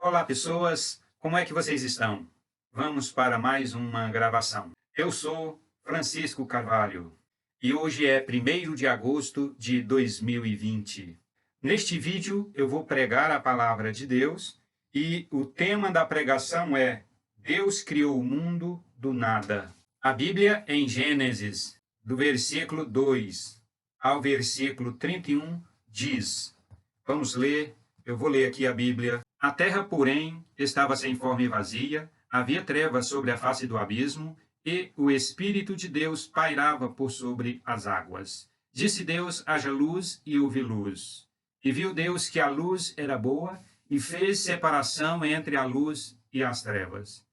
Olá, pessoas! Como é que vocês estão? Vamos para mais uma gravação. Eu sou Francisco Carvalho e hoje é 1º de agosto de 2020. Neste vídeo eu vou pregar a palavra de Deus e o tema da pregação é Deus criou o mundo do nada. A Bíblia em Gênesis, do versículo 2 ao versículo 31, diz, vamos ler, eu vou ler aqui a Bíblia. A terra, porém, estava sem forma e vazia, havia trevas sobre a face do abismo, e o Espírito de Deus pairava por sobre as águas. Disse Deus, haja luz, e houve luz. E viu Deus que a luz era boa, e fez separação entre a luz e as trevas.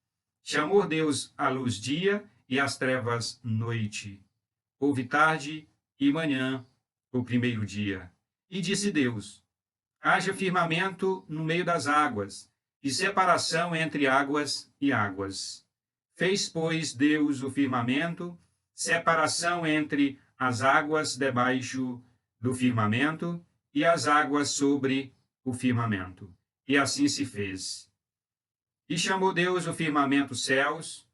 Chamou Deus a luz dia, e as trevas noite. Houve tarde e manhã, o primeiro dia. E disse Deus, haja firmamento no meio das águas, e separação entre águas e águas. Fez, pois, Deus o firmamento, separação entre as águas debaixo do firmamento e as águas sobre o firmamento. E assim se fez. E chamou Deus o firmamento céus,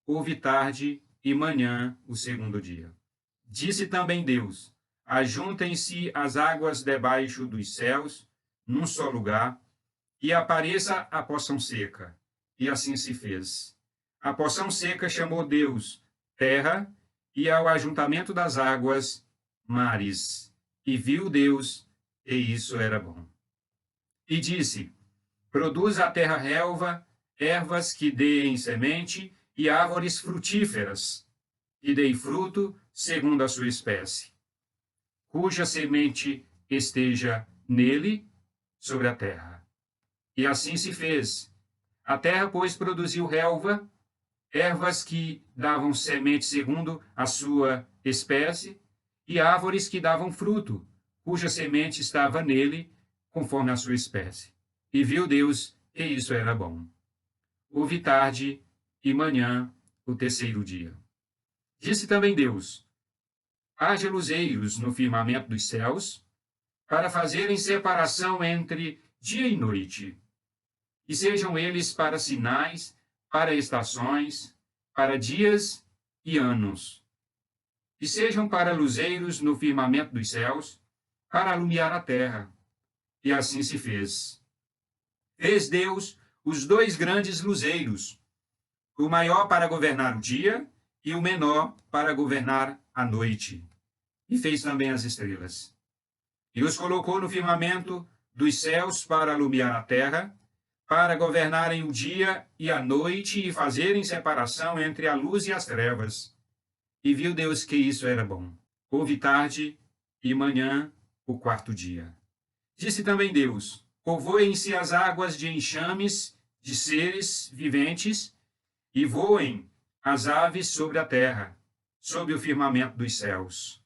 houve tarde e manhã o segundo dia. Disse também Deus, ajuntem-se as águas debaixo dos céus, num só lugar, e apareça a porção seca. E assim se fez. A porção seca chamou Deus terra, e ao ajuntamento das águas, mares. E viu Deus, e isso era bom. E disse, produz a terra relva, ervas que deem semente, e árvores frutíferas, que deem fruto segundo a sua espécie, cuja semente esteja nele, sobre a terra. E assim se fez. A terra, pois, produziu relva, ervas que davam semente segundo a sua espécie, e árvores que davam fruto, cuja semente estava nele, conforme a sua espécie. E viu Deus que isso era bom. Houve tarde e manhã, o terceiro dia. Disse também Deus, haja luzeiros no firmamento dos céus, para fazerem separação entre dia e noite, e sejam eles para sinais, para estações, para dias e anos, e sejam para luzeiros no firmamento dos céus, para alumiar a terra. E assim se fez. Fez Deus os 2 grandes luzeiros, o maior para governar o dia e o menor para governar a noite. E fez também as estrelas. E os colocou no firmamento dos céus para alumiar a terra, para governarem o dia e a noite e fazerem separação entre a luz e as trevas. E viu Deus que isso era bom. Houve tarde e manhã, o quarto dia. Disse também Deus, povoem-se as águas de enxames de seres viventes e voem as aves sobre a terra, sob o firmamento dos céus.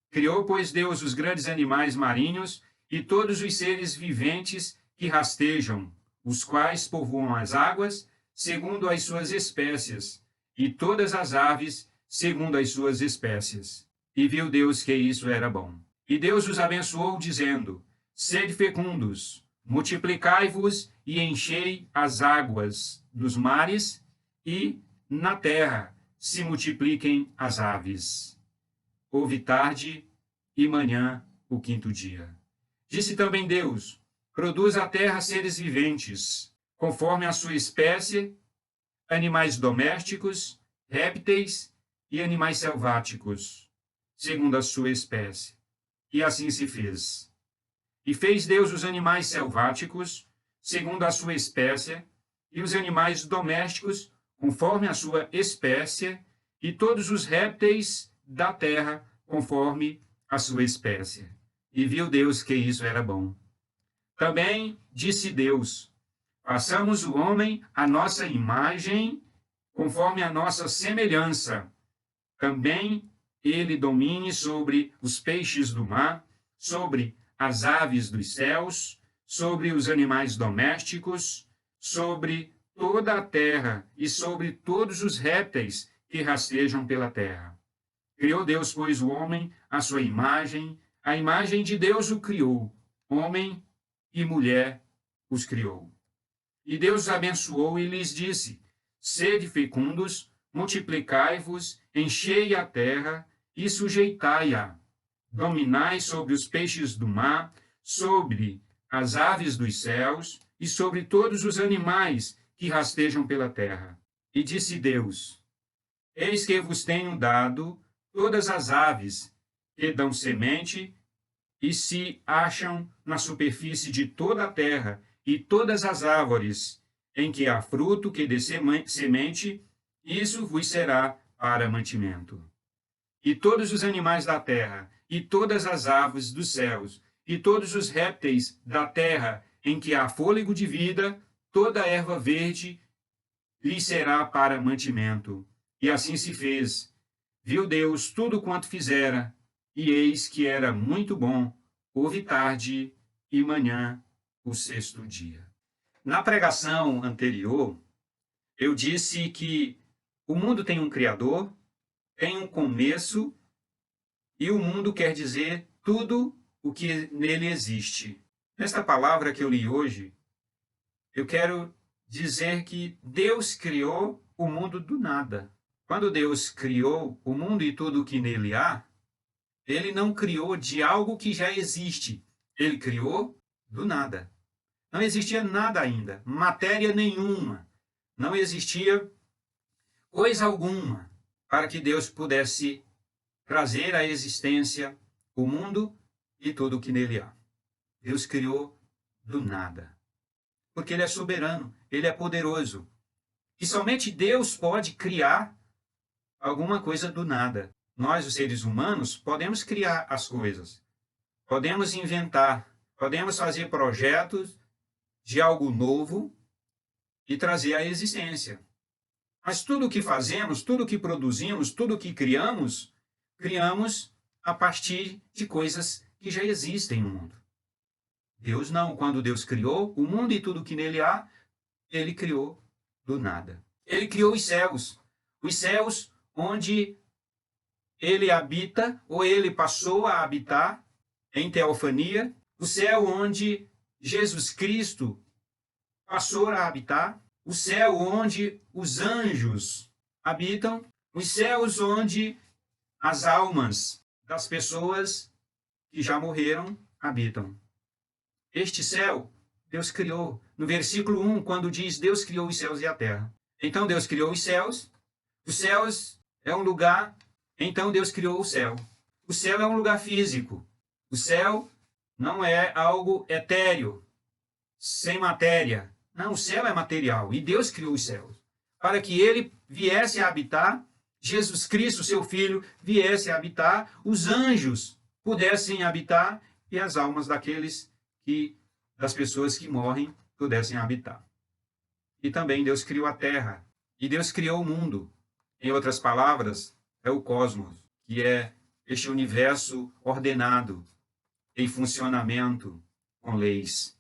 Criou, pois, Deus os grandes animais marinhos e todos os seres viventes que rastejam, os quais povoam as águas, segundo as suas espécies, e todas as aves, segundo as suas espécies. E viu Deus que isso era bom. E Deus os abençoou, dizendo, sede fecundos, multiplicai-vos e enchei as águas dos mares, e na terra se multipliquem as aves. Houve tarde e manhã, o quinto dia. Disse também Deus, produz a terra seres viventes, conforme a sua espécie, animais domésticos, répteis e animais selváticos, segundo a sua espécie. E assim se fez. E fez Deus os animais selváticos, segundo a sua espécie, e os animais domésticos, conforme a sua espécie, e todos os répteis da terra, conforme a sua espécie. E viu Deus que isso era bom. Também disse Deus, façamos o homem à nossa imagem, conforme a nossa semelhança. Também ele domine sobre os peixes do mar, sobre as aves dos céus, sobre os animais domésticos, sobre toda a terra e sobre todos os répteis que rastejam pela terra. Criou Deus, pois, o homem à sua imagem, a imagem de Deus o criou, homem e mulher os criou. E Deus os abençoou e lhes disse: Sede fecundos, multiplicai-vos, enchei a terra e sujeitai-a. Dominai sobre os peixes do mar, sobre as aves dos céus e sobre todos os animais que rastejam pela terra. E disse Deus: Eis que vos tenho dado todas as aves que dão semente e se acham na superfície de toda a terra, e todas as árvores em que há fruto que dê semente, isso vos será para mantimento. E todos os animais da terra, e todas as aves dos céus, e todos os répteis da terra em que há fôlego de vida, toda a erva verde lhe será para mantimento. E assim se fez. Viu Deus tudo quanto fizera, e eis que era muito bom. Houve tarde e manhã, o sexto dia. Na pregação anterior, eu disse que o mundo tem um Criador, tem um começo, e o mundo quer dizer tudo o que nele existe. Nesta palavra que eu li hoje, eu quero dizer que Deus criou o mundo do nada. Quando Deus criou o mundo e tudo o que nele há, ele não criou de algo que já existe. Ele criou do nada. Não existia nada ainda, matéria nenhuma. Não existia coisa alguma para que Deus pudesse trazer à existência o mundo e tudo o que nele há. Deus criou do nada. Porque ele é soberano, ele é poderoso. E somente Deus pode criar alguma coisa do nada. Nós, os seres humanos, podemos criar as coisas. Podemos inventar, podemos fazer projetos de algo novo e trazer à existência. Mas tudo o que fazemos, tudo o que produzimos, tudo o que criamos, criamos a partir de coisas que já existem no mundo. Deus não. Quando Deus criou o mundo e tudo que nele há, ele criou do nada. Ele criou os céus onde ele habita, ou ele passou a habitar em teofania, o céu onde Jesus Cristo passou a habitar, o céu onde os anjos habitam, os céus onde as almas das pessoas que já morreram habitam. Este céu, Deus criou. No versículo 1, quando diz Deus criou os céus e a terra. Então Deus criou os céus é um lugar, então Deus criou o céu. O céu é um lugar físico. O céu não é algo etéreo, sem matéria. Não, o céu é material. E Deus criou os céus para que ele viesse a habitar, Jesus Cristo, seu Filho, viesse a habitar, os anjos pudessem habitar e as almas das pessoas que morrem pudessem habitar. E também Deus criou a terra. E Deus criou o mundo. Em outras palavras, é o cosmos, que é este universo ordenado, em funcionamento, com leis.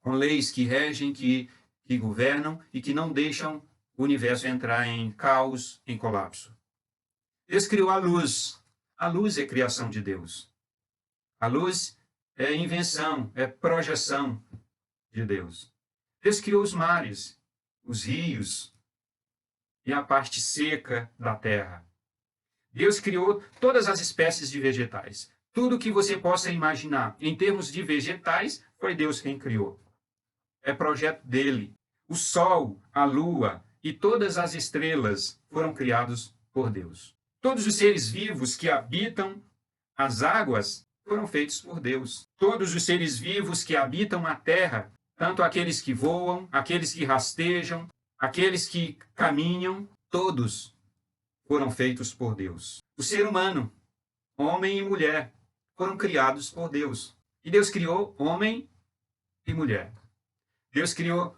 Com leis que regem, que governam e que não deixam o universo entrar em caos, em colapso. Deus criou a luz. A luz é criação de Deus. A luz é invenção, é projeção de Deus. Deus criou os mares, os rios e a parte seca da terra. Deus criou todas as espécies de vegetais. Tudo que você possa imaginar em termos de vegetais, foi Deus quem criou. É projeto dele. O sol, a lua e todas as estrelas foram criados por Deus. Todos os seres vivos que habitam as águas foram feitos por Deus. Todos os seres vivos que habitam a terra, tanto aqueles que voam, aqueles que rastejam, aqueles que caminham, todos foram feitos por Deus. O ser humano, homem e mulher, foram criados por Deus. E Deus criou homem e mulher. Deus criou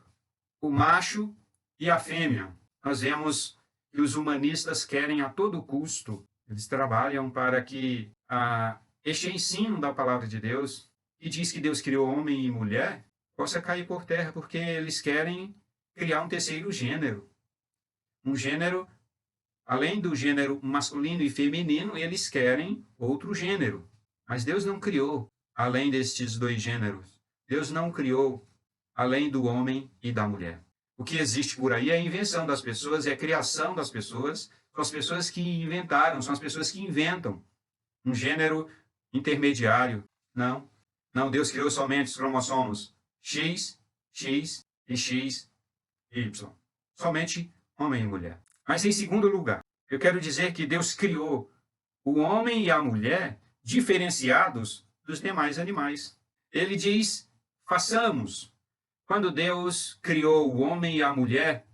o macho e a fêmea. Nós vemos que os humanistas querem a todo custo, eles trabalham para que este ensino da palavra de Deus, que diz que Deus criou homem e mulher, possa cair por terra, porque eles querem criar um terceiro gênero. Um gênero, além do gênero masculino e feminino, eles querem outro gênero. Mas Deus não criou além destes dois gêneros. Deus não criou além do homem e da mulher. O que existe por aí é a invenção das pessoas, é a criação das pessoas, são as pessoas que inventaram, são as pessoas que inventam um gênero intermediário. Não, não, Deus criou somente os cromossomos X, X e X, Y. Somente homem e mulher. Mas em segundo lugar, eu quero dizer que Deus criou o homem e a mulher diferenciados dos demais animais. Ele diz, façamos. Quando Deus criou o homem e a mulher,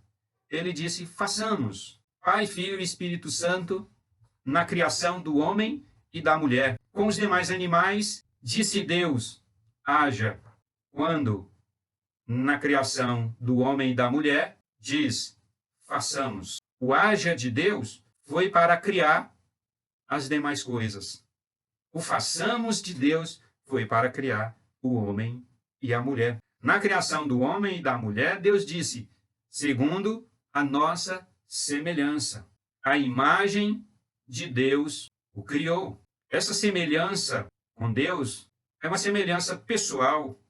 ele disse, façamos. Pai, Filho e Espírito Santo, na criação do homem e da mulher. Com os demais animais, disse Deus, haja. Quando, na criação do homem e da mulher, diz, façamos. O haja de Deus foi para criar as demais coisas. O façamos de Deus foi para criar o homem e a mulher. Na criação do homem e da mulher, Deus disse, segundo a nossa semelhança. A imagem de Deus o criou. Essa semelhança com Deus é uma semelhança pessoal,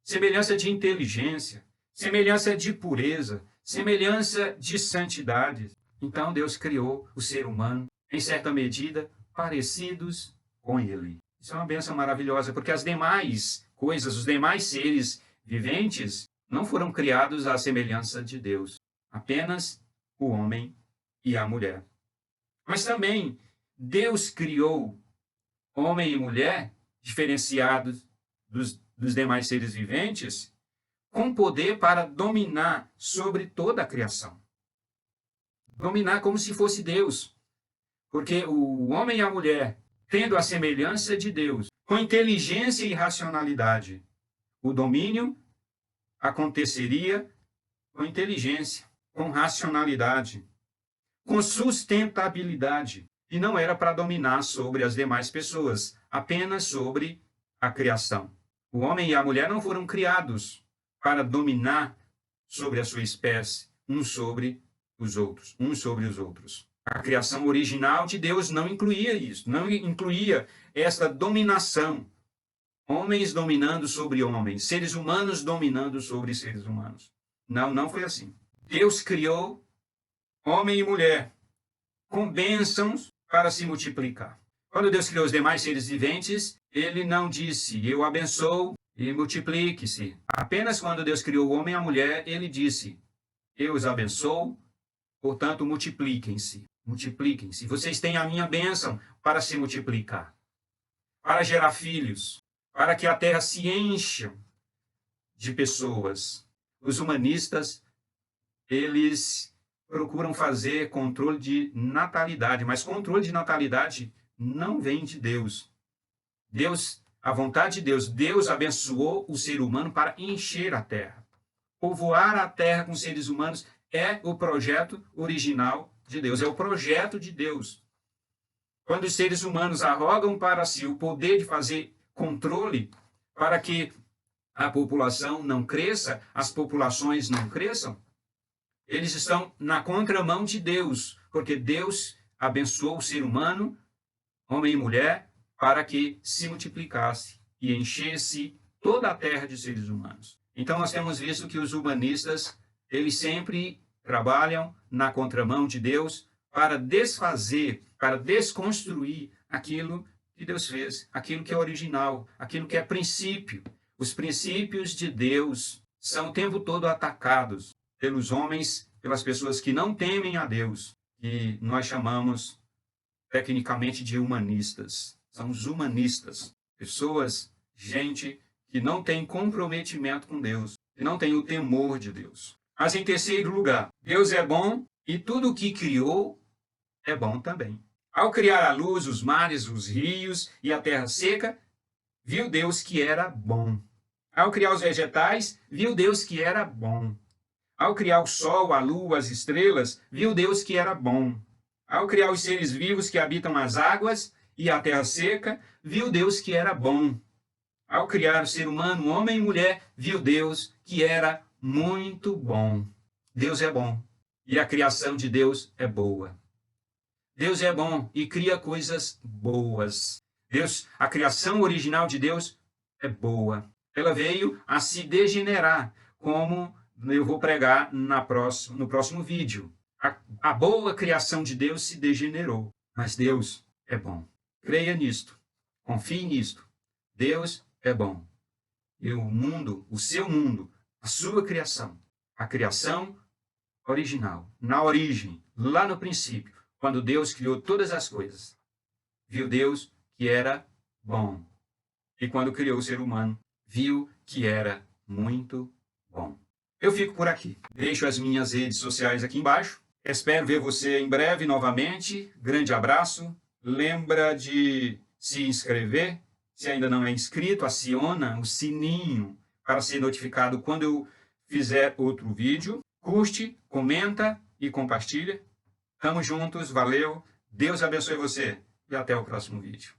semelhança de inteligência, semelhança de pureza, semelhança de santidade. Então Deus criou o ser humano, em certa medida, parecidos com ele. Isso é uma bênção maravilhosa, porque as demais coisas, os demais seres viventes, não foram criados à semelhança de Deus. Apenas o homem e a mulher. Mas também Deus criou homem e mulher, diferenciados dos demais seres viventes, com poder para dominar sobre toda a criação. Dominar como se fosse Deus. Porque o homem e a mulher, tendo a semelhança de Deus, com inteligência e racionalidade, o domínio aconteceria com inteligência, com racionalidade, com sustentabilidade. E não era para dominar sobre as demais pessoas, apenas sobre a criação. O homem e a mulher não foram criados para dominar sobre a sua espécie, uns sobre os outros. A criação original de Deus não incluía isso, não incluía esta dominação. Homens dominando sobre homens, seres humanos dominando sobre seres humanos. Não, não foi assim. Deus criou homem e mulher com bênçãos para se multiplicar. Quando Deus criou os demais seres viventes, ele não disse, eu abençoo e multiplique-se. Apenas quando Deus criou o homem e a mulher, ele disse, eu os abençoo, portanto, multipliquem-se. Multipliquem-se. Vocês têm a minha bênção para se multiplicar, para gerar filhos, para que a terra se encha de pessoas. Os humanistas, eles procuram fazer controle de natalidade, mas controle de natalidade não vem de Deus. A vontade de Deus, Deus abençoou o ser humano para encher a terra. Povoar a terra com seres humanos é o projeto original de Deus, é o projeto de Deus. Quando os seres humanos arrogam para si o poder de fazer controle para que a população não cresça, as populações não cresçam, eles estão na contramão de Deus, porque Deus abençoou o ser humano, homem e mulher, para que se multiplicasse e enchesse toda a terra de seres humanos. Então nós temos visto que os humanistas, eles sempre trabalham na contramão de Deus para desfazer, para desconstruir aquilo que Deus fez, aquilo que é original, aquilo que é princípio. Os princípios de Deus são o tempo todo atacados pelos homens, pelas pessoas que não temem a Deus, que nós chamamos tecnicamente de humanistas. São os humanistas, pessoas, gente que não tem comprometimento com Deus, que não tem o temor de Deus. Mas em terceiro lugar, Deus é bom e tudo o que criou é bom também. Ao criar a luz, os mares, os rios e a terra seca, viu Deus que era bom. Ao criar os vegetais, viu Deus que era bom. Ao criar o sol, a lua, as estrelas, viu Deus que era bom. Ao criar os seres vivos que habitam as águas e a terra seca, viu Deus que era bom. Ao criar o ser humano, homem e mulher, viu Deus que era muito bom. Deus é bom e a criação de Deus é boa. Deus é bom e cria coisas boas. A criação original de Deus é boa. Ela veio a se degenerar como eu vou pregar no próximo vídeo. A boa criação de Deus se degenerou, mas Deus é bom. Creia nisto, confie nisto. Deus é bom. E o mundo, o seu mundo, a sua criação, a criação original, na origem, lá no princípio, quando Deus criou todas as coisas, viu Deus que era bom. E quando criou o ser humano, viu que era muito bom. Eu fico por aqui. Deixo as minhas redes sociais aqui embaixo. Espero ver você em breve novamente. Grande abraço. Lembra de se inscrever. Se ainda não é inscrito, aciona o sininho para ser notificado quando eu fizer outro vídeo. Curte, comenta e compartilha. Tamo juntos, valeu. Deus abençoe você e até o próximo vídeo.